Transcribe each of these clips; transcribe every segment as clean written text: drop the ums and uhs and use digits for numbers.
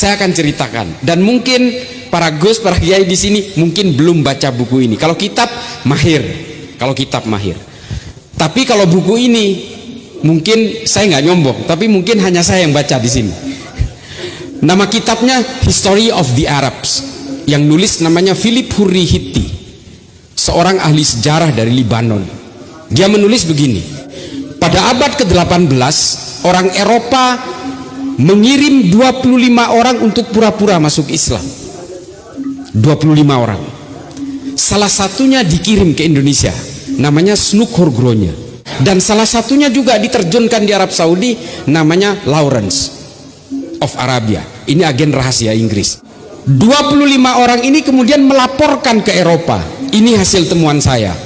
Saya akan ceritakan, dan mungkin para Gus, para kiai di sini mungkin belum baca buku ini. Kalau kitab mahir, Tapi kalau buku ini mungkin saya nggak nyombong, tapi mungkin hanya saya yang baca di sini. Nama kitabnya History of the Arabs, yang nulis namanya Philip Hurri-Hitti, seorang ahli sejarah dari Libanon. Dia menulis begini: pada abad ke-18 orang Eropa mengirim 25 orang untuk pura-pura masuk Islam. 25 orang. Salah satunya dikirim ke Indonesia, namanya Snuk Horgronya. Dan salah satunya juga diterjunkan di Arab Saudi, namanya Lawrence of Arabia. Ini agen rahasia Inggris. 25 orang ini kemudian melaporkan ke Eropa. Ini hasil temuan saya.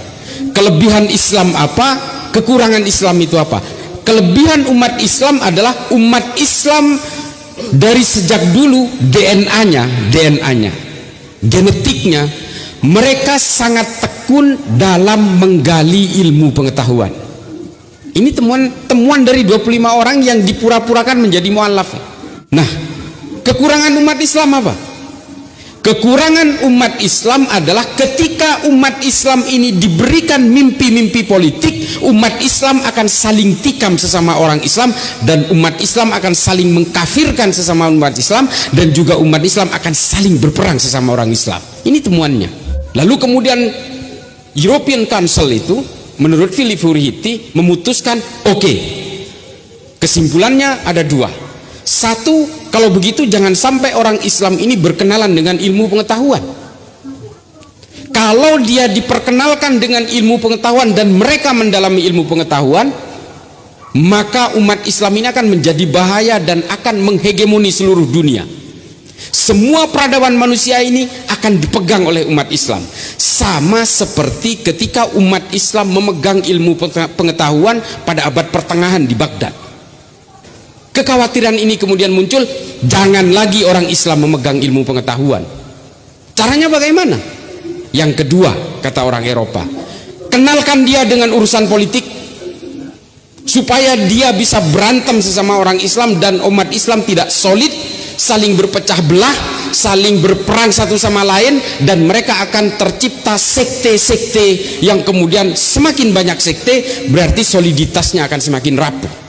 Kelebihan Islam apa? Kekurangan Islam itu apa? Kelebihan umat Islam adalah umat Islam dari sejak dulu DNA-nya, genetiknya, mereka sangat tekun dalam menggali ilmu pengetahuan. Ini temuan dari 25 orang yang dipura-purakan menjadi mu'allaf. Nah, kekurangan umat Islam apa? Kekurangan umat Islam adalah ketika umat Islam ini diberikan mimpi-mimpi politik, umat Islam akan saling tikam sesama orang Islam, dan umat Islam akan saling mengkafirkan sesama umat Islam, dan juga umat Islam akan saling berperang sesama orang Islam. Ini temuannya. Lalu kemudian European Council itu menurut Philip Hurri-Hitti memutuskan, oke, kesimpulannya ada dua. Satu, kalau begitu jangan sampai orang Islam ini berkenalan dengan ilmu pengetahuan. Kalau dia diperkenalkan dengan ilmu pengetahuan dan mereka mendalami ilmu pengetahuan, maka umat Islam ini akan menjadi bahaya dan akan menghegemoni seluruh dunia. Semua peradaban manusia ini akan dipegang oleh umat Islam, sama seperti ketika umat Islam memegang ilmu pengetahuan pada abad pertengahan di Baghdad. Kekhawatiran ini kemudian muncul, jangan lagi orang Islam memegang ilmu pengetahuan. Caranya bagaimana? Yang kedua, kata orang Eropa, kenalkan dia dengan urusan politik supaya dia bisa berantem sesama orang Islam dan umat Islam tidak solid, saling berpecah belah, saling berperang satu sama lain, dan mereka akan tercipta sekte-sekte yang kemudian semakin banyak sekte, berarti soliditasnya akan semakin rapuh.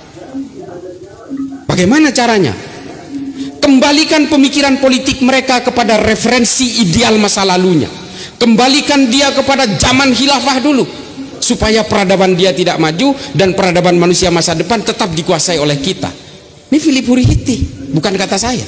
Bagaimana caranya? Kembalikan pemikiran politik mereka kepada referensi ideal masa lalunya. Kembalikan dia kepada zaman khilafah dulu, supaya peradaban dia tidak maju dan peradaban manusia masa depan tetap dikuasai oleh kita. Ini Philip Hurri-Hitti, bukan kata saya.